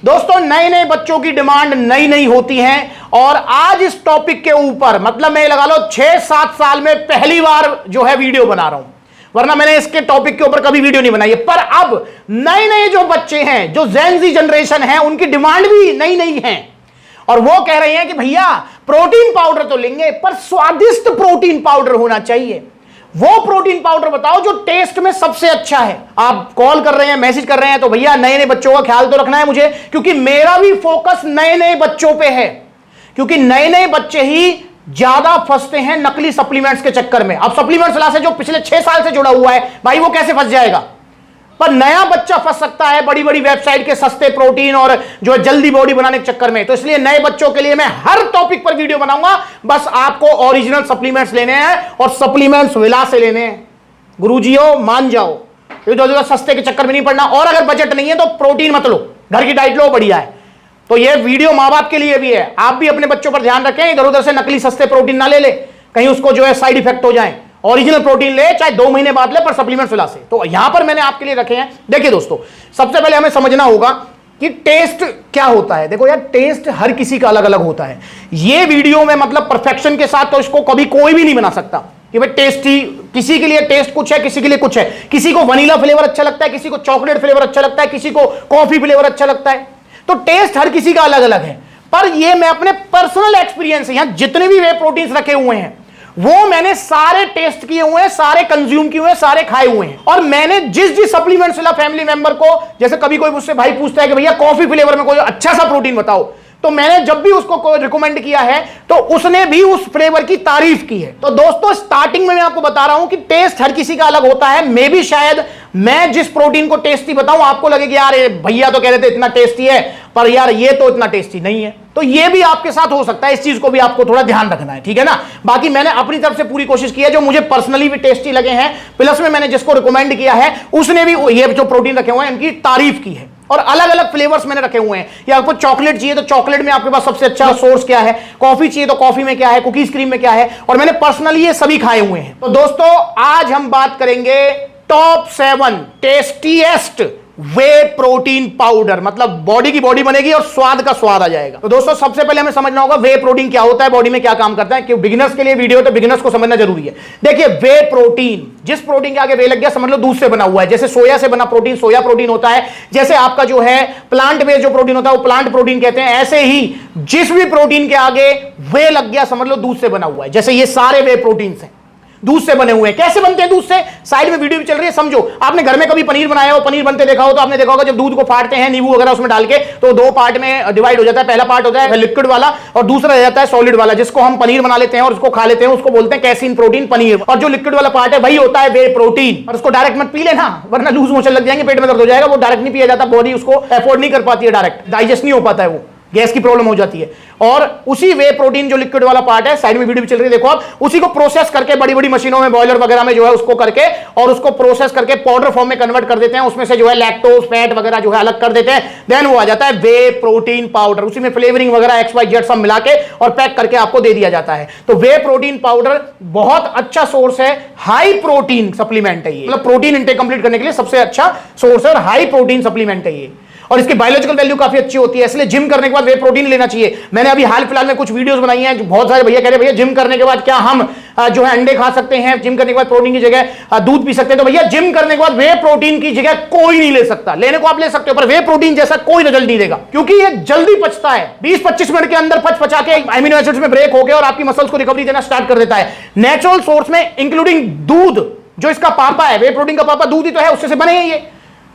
दोस्तों नए नए बच्चों की डिमांड नई नई होती है और आज इस टॉपिक के ऊपर मतलब मैं लगा लो 6-7 साल में पहली बार जो है वीडियो बना रहा हूं, वरना मैंने इसके टॉपिक के ऊपर कभी वीडियो नहीं बनाई है। पर अब नए नए जो बच्चे हैं, जो जेन ज़ी जनरेशन है, उनकी डिमांड भी नई नई है और वो कह रहे हैं कि भैया प्रोटीन पाउडर तो लेंगे पर स्वादिष्ट प्रोटीन पाउडर होना चाहिए। वो प्रोटीन पाउडर बताओ जो टेस्ट में सबसे अच्छा है। आप कॉल कर रहे हैं, मैसेज कर रहे हैं, तो भैया नए नए बच्चों का ख्याल तो रखना है मुझे, क्योंकि मेरा भी फोकस नए नए बच्चों पे है, क्योंकि नए नए बच्चे ही ज्यादा फंसते हैं नकली सप्लीमेंट्स के चक्कर में। अब सप्लीमेंट्स क्लास से जो पिछले 6 साल से जुड़ा हुआ है भाई, वो कैसे फंस जाएगा? पर नया बच्चा फंस सकता है बड़ी बड़ी वेबसाइट के सस्ते प्रोटीन और जो है जल्दी बॉडी बनाने के चक्कर में। तो इसलिए नए बच्चों के लिए मैं हर टॉपिक पर वीडियो बनाऊंगा। बस आपको ओरिजिनल सप्लीमेंट्स लेने हैं और सप्लीमेंट्स विला से लेने हैं। गुरुजियो मान जाओ, ये सस्ते के चक्कर में नहीं पड़ना। और अगर बजट नहीं है तो प्रोटीन मत लो, घर की डाइट लो, बढ़िया है। तो ये वीडियो माँ बाप के लिए भी है, आप भी अपने बच्चों पर ध्यान रखें, इधर उधर से नकली सस्ते प्रोटीन ना ले कहीं उसको जो है साइड इफेक्ट हो जाए। ओरिजिनल प्रोटीन ले, चाहे 2 महीने बाद ले, पर सप्लीमेंट्स विला से। तो यहां पर मैंने आपके लिए रखे हैं। देखिए दोस्तों, सबसे पहले हमें समझना होगा कि टेस्ट क्या होता है। देखो यार, टेस्ट हर किसी का अलग अलग होता है। ये वीडियो में मतलब परफेक्शन के साथ तो इसको कभी कोई भी नहीं बना सकता कि भाई टेस्टी, किसी के लिए टेस्ट कुछ है, किसी के लिए कुछ है। किसी को वनीला फ्लेवर अच्छा लगता है, किसी को चॉकलेट फ्लेवर अच्छा लगता है, किसी को कॉफी फ्लेवर अच्छा लगता है। तो टेस्ट हर किसी का अलग अलग है। पर ये मैं अपने पर्सनल एक्सपीरियंस, यहां जितने भी वे प्रोटीन्स रखे हुए हैं वो मैंने सारे टेस्ट किए हुए हैं, सारे कंज्यूम किए हुए हैं, सारे खाए हुए हैं। और मैंने जिस सप्लीमेंट्स वाला फैमिली मेंबर को, जैसे कभी कोई मुझसे भाई पूछता है कि भैया कॉफी फ्लेवर में कोई अच्छा सा प्रोटीन बताओ, तो मैंने जब भी उसको रिकमेंड किया है तो उसने भी उस फ्लेवर की तारीफ की है। तो दोस्तों स्टार्टिंग में मैं आपको बता रहा हूं कि टेस्ट हर किसी का अलग होता है। मे भी शायद मैं जिस प्रोटीन को टेस्टी बताऊं आपको लगे कि यार भैया तो कह रहे थे इतना टेस्टी है, पर यार ये तो इतना टेस्टी नहीं है। तो ये भी आपके साथ हो सकता है, इस चीज को भी आपको थोड़ा ध्यान रखना है, ठीक है ना। बाकी मैंने अपनी तरफ से पूरी कोशिश की है, जो मुझे पर्सनली भी टेस्टी लगे हैं, प्लस में मैंने जिसको रिकमेंड किया है उसने भी ये जो प्रोटीन रखे हुए हैं इनकी तारीफ की है। और अलग अलग फ्लेवर्स मैंने रखे हुए हैं। या आपको चॉकलेट चाहिए तो चॉकलेट में आपके पास सबसे अच्छा सोर्स क्या है, कॉफी चाहिए तो कॉफी में क्या है, कुकीज क्रीम में क्या है, और मैंने पर्सनली ये सभी खाए हुए हैं। तो दोस्तों आज हम बात करेंगे टॉप 7 टेस्टीएस्ट वे प्रोटीन पाउडर। मतलब बॉडी की बॉडी बनेगी और स्वाद का स्वाद आ जाएगा। तो दोस्तों सबसे पहले हमें समझना होगा वे प्रोटीन क्या होता है, बॉडी में क्या काम करता है। क्यों बिगिनर्स के लिए वीडियो, तो बिगिनर्स को समझना जरूरी है। देखिए वे प्रोटीन, जिस प्रोटीन के आगे वे लग गया समझ लो दूध से बना हुआ है। जैसे सोया से बना प्रोटीन सोया प्रोटीन होता है, जैसे आपका जो है प्लांट बेस्ड जो प्रोटीन होता है वो प्लांट प्रोटीन कहते हैं। ऐसे ही जिस भी प्रोटीन के आगे वे लग गया समझ लो दूध से बना हुआ है। जैसे ये सारे वे प्रोटीन हैं दूध से बने हुए हैं। कैसे बनते हैं दूध से, साइड में वीडियो भी चल रही है, समझो। आपने घर में कभी पनीर बनाया हो, पनीर बनते देखा हो, तो आपने देखा होगा जब दूध को फाड़ते हैं नींबू वगैरह उसमें डाल के, तो 2 पार्ट में डिवाइड हो जाता है। पहला पार्ट होता है लिक्विड वाला और दूसरा रह जाता है सॉलिड वाला, जिसको हम पनीर बना लेते हैं और उसको खा लेते हैं। उसको बोलते हैं कैसीन प्रोटीन पनीर। और जो लिक्विड वाला पार्ट है वही होता है वे प्रोटीन। और उसको डायरेक्ट मत पी लेना, वरना लूज मोशन लग जाएंगे, पेट में दर्द हो जाएगा। वो डायरेक्ट नहीं पिया जाता, बॉडी उसको अफोर्ड नहीं कर पाती है, डायरेक्ट डाइजेस्ट नहीं हो पाता है, वो गैस की प्रॉब्लम हो जाती है। और उसी वे प्रोटीन जो लिक्विड वाला पार्ट है, साइड में वीडियो भी चल रही है देखो आप, उसी को प्रोसेस करके बड़ी बड़ी मशीनों में, बॉयलर वगैरह में जो है उसको करके और उसको प्रोसेस करके पाउडर फॉर्म में कन्वर्ट कर देते हैं। उसमें से जो है लैक्टोज फैट वगैरह जो है अलग कर देते हैं। देन वो आ जाता है वे प्रोटीन पाउडर। उसी में फ्लेवरिंग वगैरह XYZ सब मिला के और पैक करके आपको दे दिया जाता है। तो वे प्रोटीन पाउडर बहुत अच्छा सोर्स है, हाई प्रोटीन सप्लीमेंट है ये। मतलब प्रोटीन इंटेक कंप्लीट करने के लिए सबसे अच्छा सोर्स है और हाई प्रोटीन सप्लीमेंट है ये। और इसकी बायोलॉजिकल वैल्यू काफी अच्छी होती है, इसलिए जिम करने के बाद वे प्रोटीन लेना चाहिए। मैंने अभी हाल फिलहाल में कुछ वीडियोस बनाई हैं, बहुत सारे भैया कह रहे भैया जिम करने के बाद क्या हम जो है अंडे खा सकते हैं, जिम करने के बाद प्रोटीन की जगह दूध पी सकते हैं। तो भैया जिम करने के बाद वे प्रोटीन की जगह कोई नहीं ले सकता। लेने को आप ले सकते हो पर वे प्रोटीन जैसा कोई रिजल्ट नहीं देगा, क्योंकि ये जल्दी पचता है। 20-25 मिनट के अंदर पचा के अमीनो एसिड्स में ब्रेक हो गया और आपकी मसल्स को रिकवरी देना स्टार्ट कर देता है। नेचुरल सोर्स में इंक्लूडिंग दूध, जो इसका पापा है, वे प्रोटीन का पापा दूध ही तो है, उससे बने हैं ये।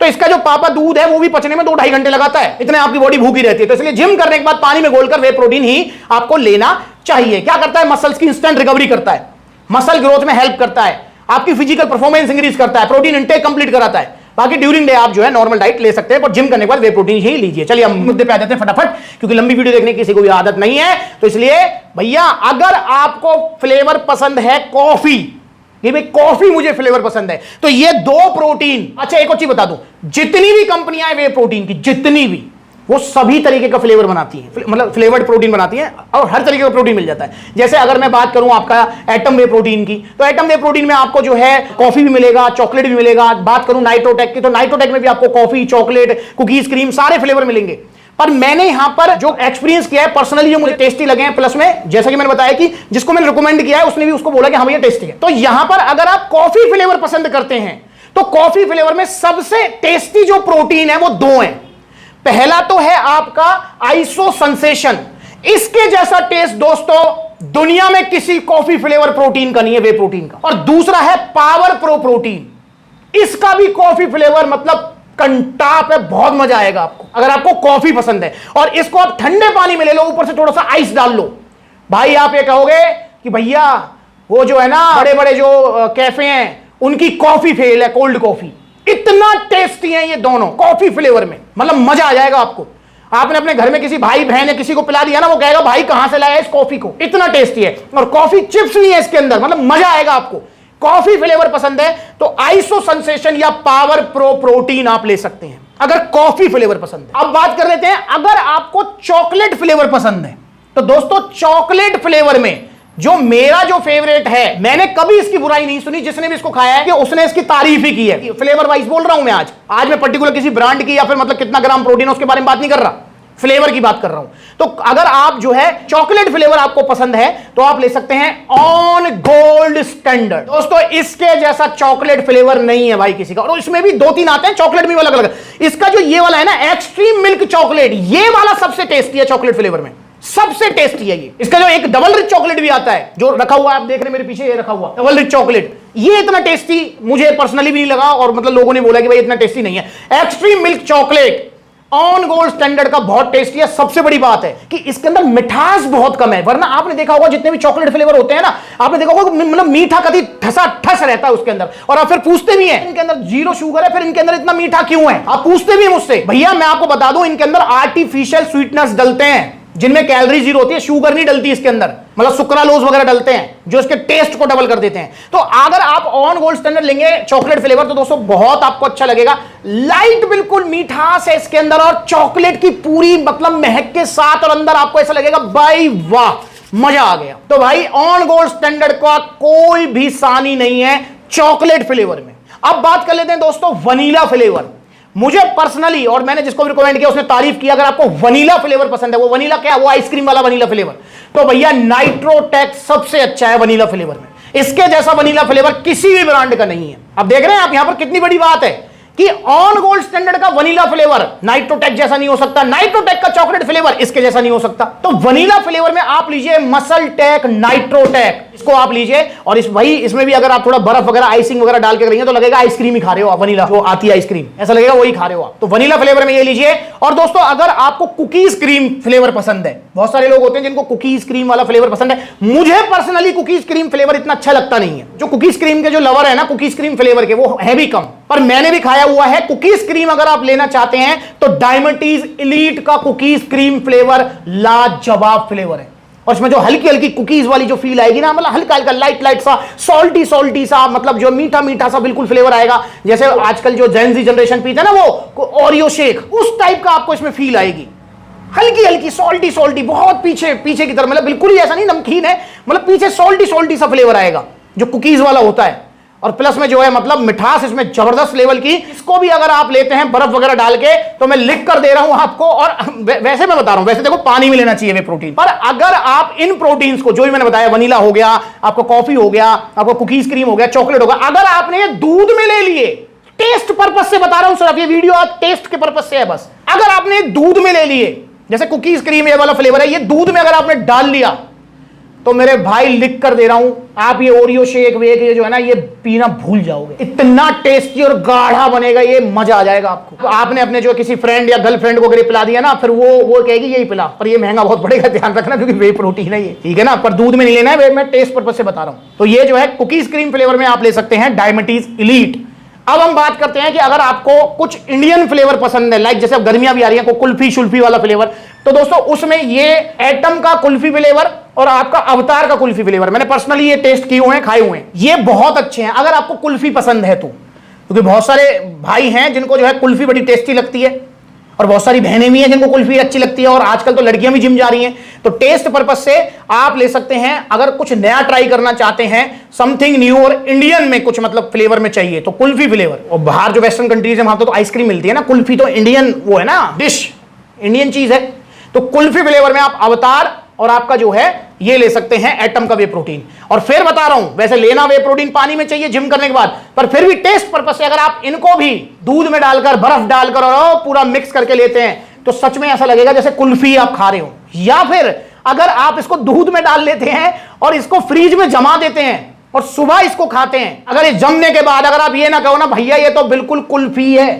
तो इसका जो पापा दूध है वो भी पचने में 2-2.5 घंटे लगाता है, इतने आपकी बॉडी भूखी रहती है। तो इसलिए जिम करने के बाद पानी में घोलकर वे प्रोटीन ही आपको लेना चाहिए। क्या करता है, मसल्स की इंस्टेंट रिकवरी करता है, मसल ग्रोथ में हेल्प करता है, आपकी फिजिकल परफॉर्मेंस इंक्रीज करता है, प्रोटीन इंटेक कंप्लीट कराता है। बाकी ड्यूरिंग डे आप जो है नॉर्मल डाइट ले सकते हैं, पर जिम करने के बाद वे प्रोटीन ही लीजिए। चलिए हम मुद्दे पे आ जाते हैं फटाफट, क्योंकि लंबी वीडियो देखने की किसी को भी आदत नहीं है। तो इसलिए भैया अगर आपको फ्लेवर पसंद है कॉफी, ये भाई कॉफी मुझे फ्लेवर पसंद है, तो ये 2 प्रोटीन। अच्छा एक और चीज बता दूं, जितनी भी कंपनियां हैं वे प्रोटीन की, जितनी भी, वो सभी तरीके का फ्लेवर बनाती है, मतलब फ्लेवर्ड प्रोटीन बनाती है और हर तरीके का प्रोटीन मिल जाता है। जैसे अगर मैं बात करूं आपका एटम वे प्रोटीन की, तो एटम वे प्रोटीन में आपको जो है कॉफी भी मिलेगा, चॉकलेट भी मिलेगा। बात करूं नाइट्रोटेक की, तो नाइट्रोटेक में भी आपको कॉफी, चॉकलेट, कुकीज, क्रीम सारे फ्लेवर मिलेंगे। पर मैंने यहां पर जो एक्सपीरियंस किया है पर्सनली, जो मुझे टेस्टी लगे हैं, प्लस में जैसा कि मैंने बताया कि जिसको मैंने रिकमेंड किया है उसने भी उसको बोला कि हाँ भैया टेस्टी है। तो यहां पर अगर आप कॉफी फ्लेवर पसंद करते हैं तो कॉफी फ्लेवर में सबसे टेस्टी जो प्रोटीन है वो दो है। पहला तो है आपका आइसो सेंसेशन, इसके जैसा टेस्ट दोस्तों दुनिया में किसी कॉफी फ्लेवर प्रोटीन का नहीं है, वे प्रोटीन का। और दूसरा है पावर प्रो प्रोटीन, इसका भी कॉफी फ्लेवर मतलब कंटाप है, बहुत मजा आएगा आपको अगर आपको कॉफी पसंद है। और इसको आप ठंडे पानी में ले लो, ऊपर से थोड़ा सा आइस डाल लो, भाई आप ये कहोगे कि भैया वो जो है ना बड़े बड़े जो कैफे हैं उनकी कॉफी फेल है, कोल्ड कॉफी। इतना टेस्टी है ये दोनों कॉफी फ्लेवर में, मतलब मजा आ जाएगा आपको। आपने अपने घर में किसी भाई बहन या किसी को पिला दिया ना, वो कहेगा भाई कहां से लाया इस कॉफी को, इतना टेस्टी है। और कॉफी चिप्स नहीं है इसके अंदर, मतलब मजा आएगा आपको। कॉफी फ्लेवर पसंद है तो आइसो सेंसेशन या पावर प्रो प्रोटीन आप ले सकते हैं अगर कॉफी फ्लेवर पसंद है। अब बात कर लेते हैं अगर आपको चॉकलेट फ्लेवर पसंद है तो दोस्तों चॉकलेट फ्लेवर में जो मेरा जो फेवरेट है, मैंने कभी इसकी बुराई नहीं सुनी, जिसने भी इसको खाया है कि उसने इसकी तारीफ ही की है। फ्लेवर वाइज बोल रहा हूं मैं आज मैं पर्टिकुलर किसी ब्रांड की या फिर मतलब कितना ग्राम प्रोटीन है उसके बारे में बात नहीं कर रहा, फ्लेवर की बात कर रहा हूं। तो अगर आप जो है चॉकलेट फ्लेवर आपको पसंद है तो आप ले सकते हैं ऑन गोल्ड स्टैंडर्ड। दोस्तों इसके जैसा चॉकलेट फ्लेवर नहीं है भाई किसी का, और इसमें भी 2-3 आते हैं चॉकलेट भी अलग अलग। इसका जो ये वाला है ना एक्सट्रीम मिल्क चॉकलेट, ये वाला सबसे टेस्टी है चॉकलेट फ्लेवर में, सबसे टेस्टी है ये। इसका जो एक डबल रिच चॉकलेट भी आता है जो रखा हुआ है, आप देख रहे हैं मेरे पीछे ये रखा हुआ डबल रिच चॉकलेट, ये इतना टेस्टी मुझे पर्सनली भी नहीं लगा, और मतलब लोगों ने बोला कि भाई इतना टेस्टी नहीं है। Extreme milk chocolate on gold standard का बहुत टेस्टी है। सबसे बड़ी बात है कि इसके अंदर मिठास बहुत कम है, वरना आपने देखा होगा जितने भी चॉकलेट फ्लेवर होते हैं ना, आपने देखा होगा मतलब मीठा कभी ठसा ठस रहता है उसके अंदर। और आप फिर पूछते भी हैं इनके अंदर 0 शुगर है, फिर इनके अंदर इतना मीठा क्यों है, आप पूछते भी हैं मुझसे। भैया मैं आपको बता दूं इनके अंदर आर्टिफिशियल स्वीटनेस डलते हैं जिनमें कैलोरी 0 होती है, शुगर नहीं डलती इसके अंदर, मतलब सुक्रालोज वगैरह डलते हैं जो इसके टेस्ट को डबल कर देते हैं। तो अगर आप ऑन गोल्ड स्टैंडर्ड लेंगे चॉकलेट फ्लेवर तो दोस्तों बहुत आपको अच्छा लगेगा। लाइट बिल्कुल मिठास है इसके अंदर और चॉकलेट की पूरी मतलब महक के साथ, और अंदर आपको ऐसा लगेगा भाई वाह मजा आ गया। तो भाई ऑन गोल्ड स्टैंडर्ड का कोई भी सानी नहीं है चॉकलेट फ्लेवर में। अब बात कर लेते हैं दोस्तों वनीला फ्लेवर। मुझे पर्सनली, और मैंने जिसको भी रिकमेंड किया उसने तारीफ किया, अगर आपको वनीला फ्लेवर पसंद है, वो वनीला क्या, वो आइसक्रीम वाला वनीला फ्लेवर, तो भैया नाइट्रोटेक सबसे अच्छा है वनीला फ्लेवर में। इसके जैसा वनीला फ्लेवर किसी भी ब्रांड का नहीं है। अब देख रहे हैं आप यहां पर कितनी बड़ी बात है कि ऑन गोल्ड स्टैंडर्ड का वनीला फ्लेवर नाइट्रोटेक जैसा नहीं हो सकता, नाइट्रोटेक का चॉकलेट फ्लेवर इसके जैसा नहीं हो सकता। तो वनीला फ्लेवर में आप लीजिए मसल टेक नाइट्रोटेक, इसको आप लीजिए। और इसमें भी अगर आप थोड़ा बर्फ वगैरह आइसिंग वगैरह डाल के करेंगे तो लगेगा आइसक्रीम ही खा रहे हो आप, वनीला जो आती है आइसक्रीम, ऐसा लगेगा वही खा रहे हो आप। तो वनीला फ्लेवर में ये लीजिए। और दोस्तों अगर आपको कुकीज क्रीम फ्लेवर पसंद है, बहुत सारे लोग होते हैं जिनको कुकीज क्रीम वाला फ्लेवर पसंद है, मुझे पर्सनली कुकीज क्रीम फ्लेवर इतना अच्छा लगता नहीं है। जो कुकीज क्रीम के जो लवर है ना कुकीज क्रीम फ्लेवर के, वो है भी कम, पर मैंने भी खाया हुआ है। कुकीज क्रीम अगर आप लेना चाहते हैं तो डायमंडीज एलीट का कुकीज क्रीम फ्लेवर लाजवाब फ्लेवर है। और इसमें जो हल्की हल्की कुकीज वाली जो फील आएगी ना, मतलब हल्का हल्का लाइट सा सॉल्टी सा, मतलब जो मीठा सा बिल्कुल फ्लेवर आएगा, जैसे आजकल जो जेन-ज़ी जनरेशन पीते हैं ना वो ओरियो शेक, उस टाइप का आपको इसमें फील आएगी। हल्की हल्की सॉल्टी बहुत पीछे की तरफ, मतलब बिल्कुल ही ऐसा नहीं नमकीन है, मतलब पीछे सॉल्टी सा फ्लेवर आएगा जो कुकीज वाला होता है। और प्लस में जो है मतलब मिठास इसमें जबरदस्त लेवल की। इसको भी अगर आप लेते हैं बर्फ वगैरह डाल के तो मैं लिख कर दे रहा हूं आपको। और वैसे मैं बता रहा हूं, वैसे देखो पानी में लेना चाहिए वे प्रोटीन, पर अगर आप इन प्रोटीन्स को जो भी मैंने बताया, वनीला हो गया आपको, कॉफी हो गया आपको, कुकीज क्रीम हो गया, चॉकलेट हो गया, अगर आपने ये दूध में ले लिए, टेस्ट पर्पज से बता रहा हूं सिर्फ, ये वीडियो आप टेस्ट के पर्पज से है बस। अगर आपने दूध में ले लिए, जैसे कुकीज क्रीम ये वाला फ्लेवर है, ये दूध में अगर आपने डाल लिया तो मेरे भाई लिख कर दे रहा हूं, आप ये ओरियो शेक वेक ये जो है ना ये पीना भूल जाओगे। इतना टेस्टी और गाढ़ा बनेगा ये, मजा आ जाएगा आपको। तो आपने अपने जो किसी फ्रेंड या गर्लफ्रेंड को अगर पिला दिया ना, फिर वो कहेगी यही पिला, पर ये महंगा बहुत पड़ेगा, ध्यान रखना, क्योंकि वे प्रोटीन है ये, ठीक है ना। पर दूध में नहीं लेना है, मैं टेस्ट पर्पज से बता रहा हूं। तो ये जो है कुकीज क्रीम फ्लेवर में आप ले सकते हैं डायमंडीज एलीट। अब हम बात करते हैं कि अगर आपको कुछ इंडियन फ्लेवर पसंद है, लाइक जैसे अब गर्मियां भी आ रही हैं, कुल्फी शुल्फी वाला फ्लेवर, तो दोस्तों उसमें ये एटम का कुल्फी फ्लेवर और आपका अवतार का कुल्फी फ्लेवर, मैंने पर्सनली ये टेस्ट किए हुए हैं, खाए हुए हैं, ये बहुत अच्छे हैं अगर आपको कुल्फी पसंद है तो। क्योंकि बहुत सारे भाई हैं जिनको जो है कुल्फी बड़ी टेस्टी लगती है, और बहुत सारी बहनें भी हैं जिनको कुल्फी अच्छी लगती है, और आजकल तो लड़कियां भी जिम जा रही हैं। तो टेस्ट पर्पज से आप ले सकते हैं। अगर कुछ नया ट्राई करना चाहते हैं, समथिंग न्यू, और इंडियन में कुछ मतलब फ्लेवर में चाहिए, तो कुल्फी फ्लेवर। और बाहर जो वेस्टर्न कंट्रीज है वहां तो आइसक्रीम मिलती है ना, कुल्फी तो इंडियन वो है ना डिश, इंडियन चीज है। तो कुल्फी फ्लेवर में आप अवतार और आपका जो है ये ले सकते हैं एटम का वे प्रोटीन। और फिर बता रहा हूं, वैसे लेना वे प्रोटीन पानी में चाहिए जिम करने के बाद, पर फिर भी टेस्ट पर्पस से अगर आप इनको भी दूध में डालकर, बर्फ डालकर और पूरा मिक्स करके लेते हैं तो सच में ऐसा लगेगा जैसे कुल्फी आप खा रहे हो। या फिर अगर आप इसको दूध में डाल लेते हैं और इसको फ्रीज में जमा देते हैं और सुबह इसको खाते हैं, अगर ये जमने के बाद अगर आप ये ना कहो ना भैया ये तो बिल्कुल कुल्फी है,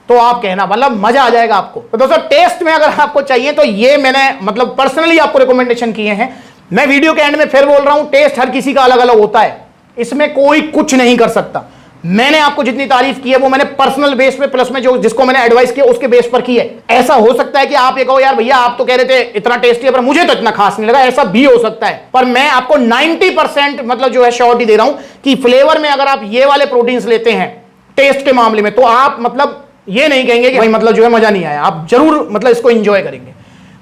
तो आप कहना मतलब मजा आ जाएगा आपको। तो दोस्तों टेस्ट में अगर आपको चाहिए तो ये मैंने मतलब पर्सनली आपको रिकमेंडेशन किए हैं। मैं वीडियो के एंड में फिर बोल रहा हूं, टेस्ट हर किसी का अलग अलग होता है, इसमें कोई कुछ नहीं कर सकता। मैंने आपको जितनी तारीफ की है वो मैंने पर्सनल बेस पे प्लस में जो जिसको मैंने एडवाइस किया उसके बेस पर की है। ऐसा हो सकता है कि आप ये कहो यार भैया आप तो कह रहे थे इतना टेस्टी है पर मुझे तो इतना खास नहीं लगा, ऐसा भी हो सकता है। पर मैं आपको 90% मतलब जो है श्योरिटी दे रहा हूं कि फ्लेवर में अगर आप ये वाले प्रोटीन्स लेते हैं टेस्ट के मामले में तो आप मतलब ये नहीं कहेंगे कि भाई मतलब जो है मजा नहीं आया, आप जरूर मतलब इसको एंजॉय करेंगे।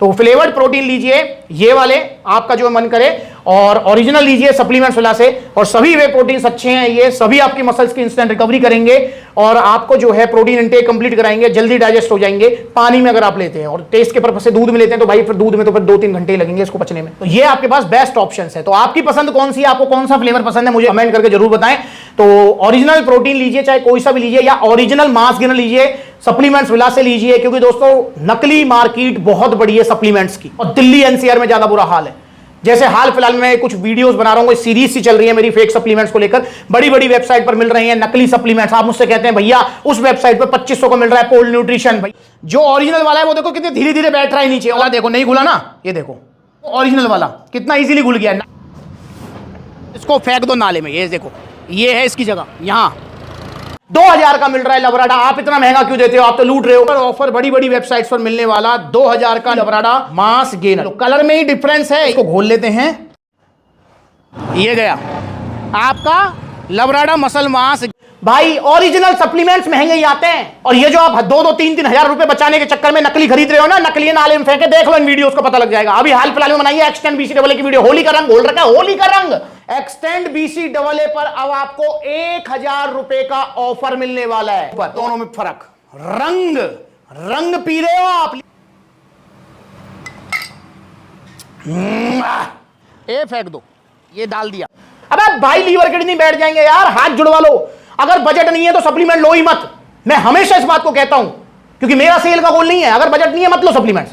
तो फ्लेवर्ड प्रोटीन लीजिए ये वाले, आपका जो मन करे, और ओरिजिनल लीजिए सप्लीमेंट्स वाला से। और सभी वे प्रोटीन्स अच्छे हैं, ये सभी आपकी मसल्स की इंस्टेंट रिकवरी करेंगे और आपको जो है प्रोटीन इंटेक कंप्लीट कराएंगे, जल्दी डाइजेस्ट हो जाएंगे। पानी में अगर आप लेते हैं और टेस्ट के पर्पस से दूध में लेते हैं तो भाई फिर दूध में तो फिर 2-3 घंटे लगेंगे इसको पचने में। तो ये आपके पास बेस्ट ऑप्शन है। तो आपकी पसंद कौन सी है, आपको कौन सा फ्लेवर पसंद है मुझे कमेंट करके जरूर बताएं। तो ओरिजिनल प्रोटीन लीजिए, चाहे कोई सा भी लीजिए, या ओरिजिनल मास गेनर लीजिए, सप्लीमेंट्स विला से लीजिए, क्योंकि दोस्तों नकली मार्केट बहुत बड़ी है सप्लीमेंट्स की और दिल्ली एनसीआर में ज्यादा बुरा हाल है। जैसे हाल फिलहाल में कुछ वीडियोस बना रहा हूं, सीरीज सी चल रही है मेरी फेक सप्लीमेंट्स को लेकर, बड़ी बड़ी वेबसाइट पर मिल रहे हैं नकली सप्लीमेंट्स। आप मुझसे कहते हैं भैया उस वेबसाइट पर 2500 को मिल रहा है पोल न्यूट्रिशन। भाई जो ओरिजिनल वाला है वो देखो कितने धीरे धीरे बैठ रहा है नीचे वाला, देखो नहीं घुला ना, ये देखो ओरिजिनल वाला कितना इजीली घुल गया। इसको फेंक दो नाले में, ये देखो ये है इसकी जगह, यहां 2000 का मिल रहा है लवराडा। आप इतना महंगा क्यों देते हो, आप तो लूट रहे हो। ऑफर बड़ी बड़ी वेबसाइट्स पर मिलने वाला 2000 का लवराडा मास गेनर। तो कलर में ही डिफरेंस है, इसको घोल लेते हैं, ये गया आपका लवराडा मसल मास। भाई ओरिजिनल सप्लीमेंट्स महंगे ही आते हैं, और ये जो आप 2-3 हजार रुपए बचाने के चक्कर में नकली खरीद रहे हो ना, नकली नाले में फेंके, देख लो इन वीडियोस को पता लग जाएगा। अभी हाल फिलहाल में बनाइए एक्सटेंड बीसी डबल ए की वीडियो, होली का रंग बोल रखा है, होली का रंग एक्सटेंड बीसी डबल ए पर अब आपको 1000 रुपए का ऑफर मिलने वाला है। दोनों में फर्क, रंग पी रहे हो आप, ये फेंक दो, ये डाल दिया। अबे भाई लीवर किडनी बैठ जाएंगे यार, हाथ जुड़वा लो। अगर बजट नहीं है तो सप्लीमेंट लो ही मत, मैं हमेशा इस बात को कहता हूं, क्योंकि मेरा सेल का गोल नहीं है। अगर बजट नहीं है मत लो सप्लीमेंट्स,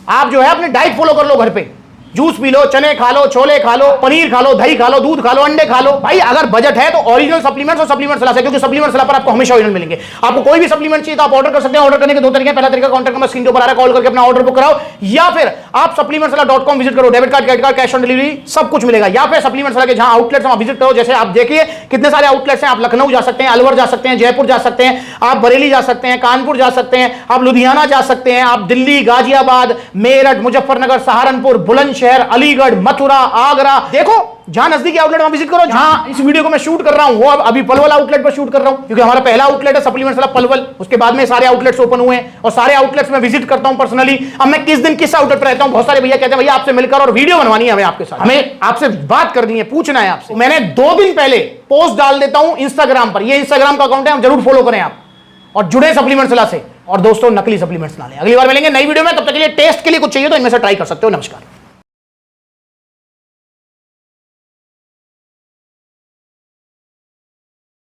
आप जो है अपनी डाइट फॉलो कर लो, घर पे जूस पी लो, चने खा लो, छोले खा लो, पनीर खा लो, दही खा लो, दूध खा लो, अंडे खा लो। भाई अगर बजट है तो ओरिजिनल सप्लीमेंट्स और सप्लीमेंट सलाह से, क्योंकि सप्लीमेंट सलाह पर आपको हमेशा ओरिजिनल मिलेंगे। आपको कोई भी सप्लीमेंट चाहिए तो आप ऑर्डर कर सकते हैं। ऑर्डर करने के 2 तरीके, पहला तरीका कॉन्टैक्ट नंबर स्क्रीन के ऊपर आ रहा है, कॉल करके अपना ऑर्डर बुक कराओ, या फिर आप supplementsala.com विजिट करो, debit card, credit card, cash on delivery सब कुछ मिलेगा। या फिर सप्लीमेंट सलाह के जहां आउटलेट्स वहां विजिट करो। जैसे आप देखिए कितने सारे आउटलेट्स हैं, आप लखनऊ जा सकते हैं, अलवर जा सकते हैं, जयपुर जा सकते हैं, आप बरेली जा सकते हैं, कानपुर जा सकते हैं, आप लुधियाना जा सकते हैं, आप दिल्ली, गाजियाबाद, मेरठ, मुजफ्फरनगर, सहारनपुर, बुलंदशहर, अलीगढ़, मथुरा, आगरा, देखो जहां नजदीकी आउटलेट वहां विजिट करो। जहां इस वीडियो को मैं शूट कर रहा हूं वो अभी पलवल आउटलेट पर शूट कर रहा हूं, क्योंकि हमारा पहला आउटलेट है सप्लीमेंट्स वाला पलवल, उसके बाद में सारे आउटलेट्स ओपन हुए हैं और सारे आउटलेट्स में विजिट करता हूं पर्सनली। अब मैं किस दिन किस आउटलेट पर रहता हूं, बहुत सारे भैया कहते हैं भैया आपसे मिलकर और वीडियो बनवानी है हमें आपके साथ, हमें आपसे बात करनी है, पूछना है आपसे। मैंने 2 दिन पहले पोस्ट डाल देता हूं इंस्टाग्राम पर, ये इंस्टाग्राम का अकाउंट है, हम जरूर फॉलो करें आप, और जुड़े सप्लीमेंट्स वाला से। और दोस्तों नकली सप्लीमेंट्स ना लें। अगली बार मिलेंगे नई वीडियो में, तब तक के लिए टेस्ट के लिए कुछ चाहिए तो इनमें से ट्राई कर सकते हो। नमस्कार।